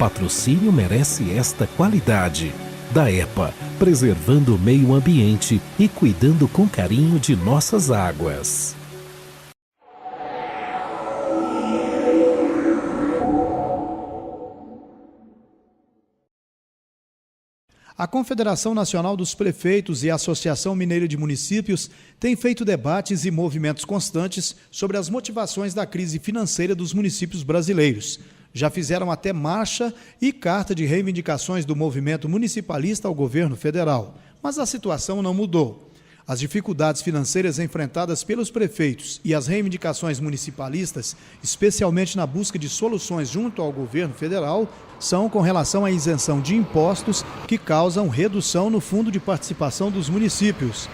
Patrocínio merece esta qualidade. DAEPA, preservando o meio ambiente e cuidando com carinho de nossas águas. A Confederação Nacional dos Prefeitos e a Associação Mineira de Municípios têm feito debates e movimentos constantes sobre as motivações da crise financeira dos municípios brasileiros. Já fizeram até marcha e carta de reivindicações do movimento municipalista ao governo federal. Mas a situação não mudou. As dificuldades financeiras enfrentadas pelos prefeitos e as reivindicações municipalistas, especialmente na busca de soluções junto ao governo federal, são com relação à isenção de impostos que causam redução no fundo de participação dos municípios.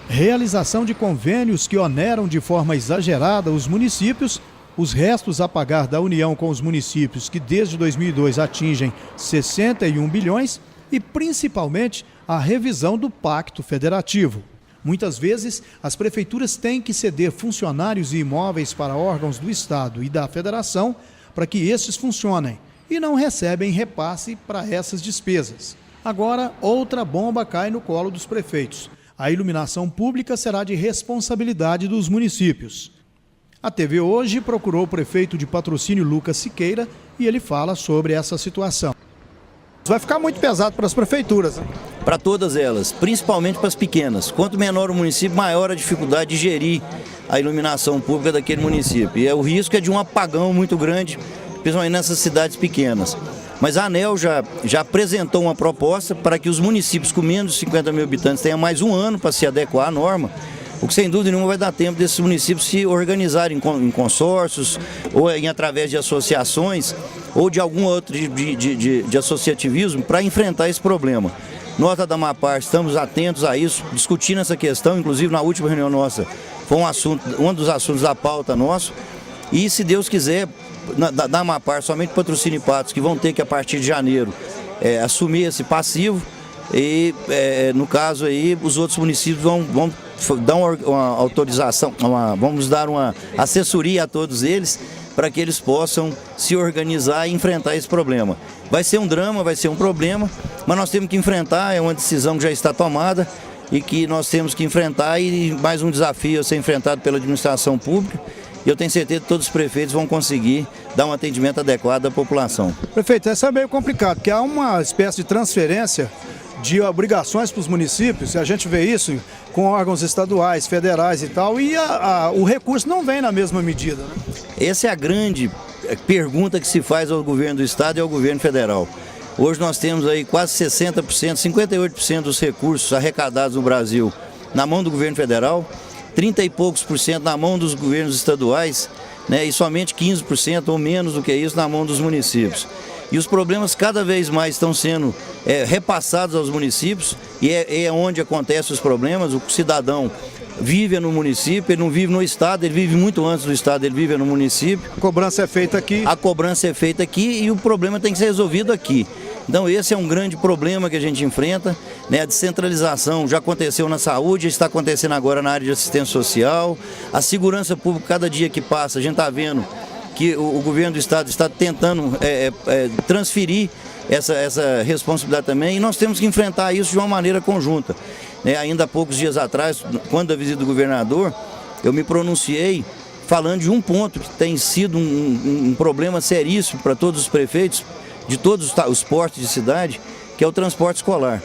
Realização de convênios que oneram de forma exagerada os municípios, os restos a pagar da União com os municípios, que desde 2002 atingem 61 bilhões, e principalmente a revisão do Pacto Federativo. Muitas vezes, as prefeituras têm que ceder funcionários e imóveis para órgãos do Estado e da Federação para que estes funcionem e não recebem repasse para essas despesas. Agora, outra bomba cai no colo dos prefeitos. A iluminação pública será de responsabilidade dos municípios. A TV Hoje procurou o prefeito de Patrocínio, Lucas Siqueira, e ele fala sobre essa situação. Vai ficar muito pesado para as prefeituras, né? Para todas elas, principalmente para as pequenas. Quanto menor o município, maior a dificuldade de gerir a iluminação pública daquele município. E o risco é de um apagão muito grande, principalmente nessas cidades pequenas. Mas a ANEEL já apresentou uma proposta para que os municípios com menos de 50 mil habitantes tenham mais um ano para se adequar à norma, o que sem dúvida nenhuma vai dar tempo desses municípios se organizarem em consórcios ou através de associações ou de algum outro de associativismo para enfrentar esse problema. Nós da Amapar estamos atentos a isso, discutindo essa questão, inclusive na última reunião nossa foi um dos assuntos da pauta nosso, e se Deus quiser, da Amapar, somente Patrocínio e Patos, que vão ter que a partir de janeiro assumir esse passivo, e no caso aí os outros municípios vão dar uma autorização, vamos dar uma assessoria a todos eles para que eles possam se organizar e enfrentar esse problema. Vai ser um drama, vai ser um problema, mas nós temos que enfrentar, é uma decisão que já está tomada e que nós temos que enfrentar, e mais um desafio a ser enfrentado pela administração pública. E eu tenho certeza que todos os prefeitos vão conseguir dar um atendimento adequado à população. Prefeito, essa é meio complicado, porque há uma espécie de transferência de obrigações para os municípios, e a gente vê isso com órgãos estaduais, federais e tal, e o recurso não vem na mesma medida, né? Essa é a grande pergunta que se faz ao governo do estado e ao governo federal. Hoje nós temos aí quase 60%, 58% dos recursos arrecadados no Brasil na mão do governo federal, 30 e poucos por cento na mão dos governos estaduais, né, e somente 15% ou menos do que isso na mão dos municípios. E os problemas cada vez mais estão sendo repassados aos municípios, e é onde acontecem os problemas. O cidadão vive no município, ele não vive no estado, ele vive muito antes do estado, ele vive no município. A cobrança é feita aqui. A cobrança é feita aqui e o problema tem que ser resolvido aqui. Então esse é um grande problema que a gente enfrenta, né? A descentralização já aconteceu na saúde, está acontecendo agora na área de assistência social. A segurança pública, cada dia que passa, a gente está vendo que o governo do estado está tentando transferir essa responsabilidade também, e nós temos que enfrentar isso de uma maneira conjunta. Ainda há poucos dias atrás, quando da visita do governador, eu me pronunciei falando de um ponto que tem sido um problema seríssimo para todos os prefeitos, de todos os portos de cidade, que é o transporte escolar.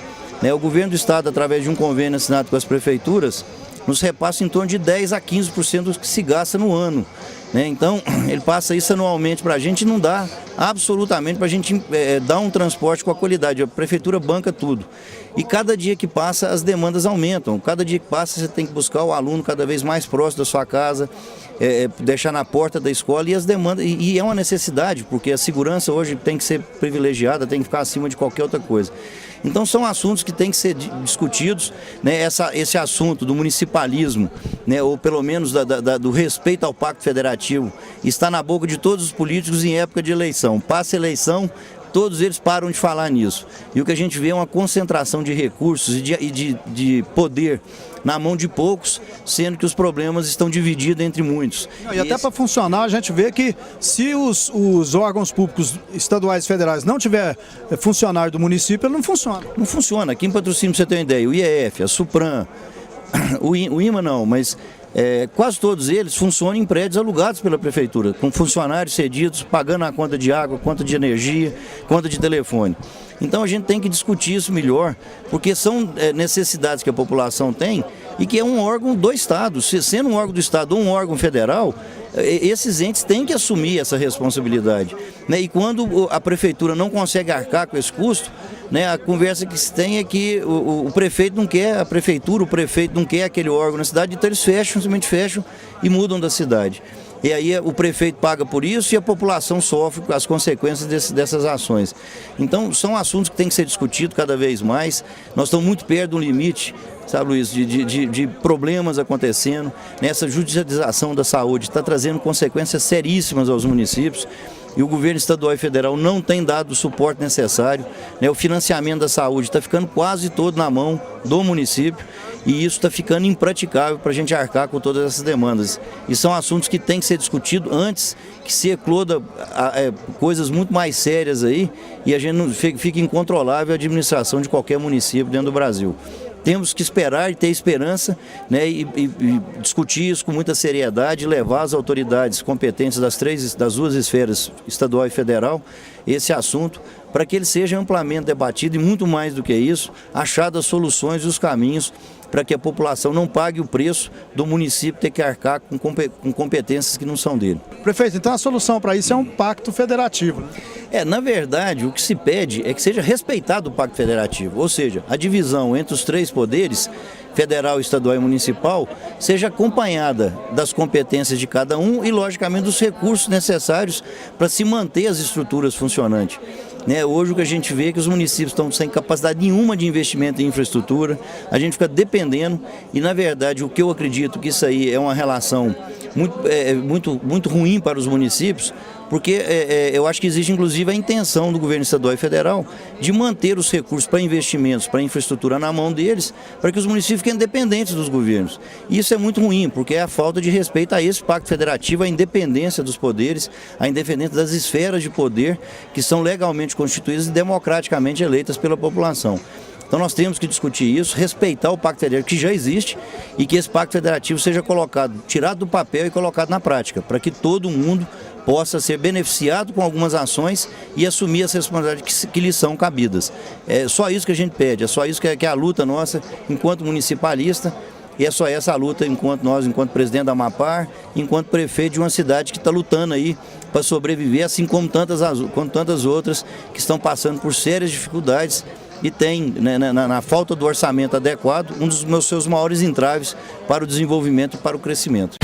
O governo do estado, através de um convênio assinado com as prefeituras, nos repassa em torno de 10 a 15% do que se gasta no ano. Então, ele passa isso anualmente para a gente e não dá absolutamente para a gente dar um transporte com a qualidade. A prefeitura banca tudo. E cada dia que passa, as demandas aumentam. Cada dia que passa, você tem que buscar o aluno cada vez mais próximo da sua casa, deixar na porta da escola, e as demandas, e é uma necessidade, porque a segurança hoje tem que ser privilegiada, tem que ficar acima de qualquer outra coisa. Então são assuntos que têm que ser discutidos, né? Esse assunto do municipalismo, né? Ou pelo menos do respeito ao Pacto Federativo, está na boca de todos os políticos em época de eleição. Passa eleição, todos eles param de falar nisso. E o que a gente vê é uma concentração de recursos e de poder na mão de poucos, sendo que os problemas estão divididos entre muitos. E até para funcionar, a gente vê que se os órgãos públicos estaduais e federais não tiver funcionário do município, ele não funciona. Não funciona. Aqui em Patrocínio, pra você ter uma ideia, o IEF, a Supram, o IMA não, mas quase todos eles funcionam em prédios alugados pela prefeitura, com funcionários cedidos, pagando a conta de água, conta de energia, conta de telefone. Então a gente tem que discutir isso melhor, porque são necessidades que a população tem e que é um órgão do Estado. Sendo um órgão do Estado ou um órgão federal, esses entes têm que assumir essa responsabilidade, né? E quando a prefeitura não consegue arcar com esse custo, né, a conversa que se tem é que o prefeito não quer, a prefeitura, o prefeito não quer aquele órgão na cidade, então eles simplesmente fecham e mudam da cidade. E aí o prefeito paga por isso e a população sofre as consequências dessas ações. Então são assuntos que têm que ser discutidos cada vez mais. Nós estamos muito perto do limite, sabe, Luiz, de problemas acontecendo. Nessa judicialização da saúde está trazendo consequências seríssimas aos municípios. E o governo estadual e federal não tem dado o suporte necessário, né? O financiamento da saúde está ficando quase todo na mão do município e isso está ficando impraticável para a gente arcar com todas essas demandas. E são assuntos que têm que ser discutidos antes que se ecloda coisas muito mais sérias aí e a gente não fica incontrolável a administração de qualquer município dentro do Brasil. Temos que esperar e ter esperança, né, e discutir isso com muita seriedade, levar as autoridades competentes das duas esferas, estadual e federal, esse assunto, para que ele seja amplamente debatido e, muito mais do que isso, achadas soluções e os caminhos para que a população não pague o preço do município ter que arcar com competências que não são dele. Prefeito, então a solução para isso é um pacto federativo, né? Na verdade, o que se pede é que seja respeitado o pacto federativo, ou seja, a divisão entre os três poderes, federal, estadual e municipal, seja acompanhada das competências de cada um e, logicamente, dos recursos necessários para se manter as estruturas funcionantes. Hoje o que a gente vê é que os municípios estão sem capacidade nenhuma de investimento em infraestrutura, a gente fica dependendo e, na verdade, o que eu acredito que isso aí é uma relação muito ruim para os municípios, porque eu acho que existe inclusive a intenção do governo estadual e federal de manter os recursos para investimentos, para infraestrutura na mão deles, para que os municípios fiquem independentes dos governos. E isso é muito ruim, porque é a falta de respeito a esse pacto federativo, a independência dos poderes, a independência das esferas de poder que são legalmente constituídas e democraticamente eleitas pela população. Então nós temos que discutir isso, respeitar o Pacto Federativo que já existe e que esse Pacto Federativo seja tirado do papel e colocado na prática, para que todo mundo possa ser beneficiado com algumas ações e assumir as responsabilidades que lhes são cabidas. É só isso que a gente pede, é só isso que é a luta nossa enquanto municipalista. E é só essa a luta enquanto presidente da Amapar, enquanto prefeito de uma cidade que está lutando aí para sobreviver, assim como tantas outras que estão passando por sérias dificuldades e tem, né, na falta do orçamento adequado, um dos seus maiores entraves para o desenvolvimento e para o crescimento.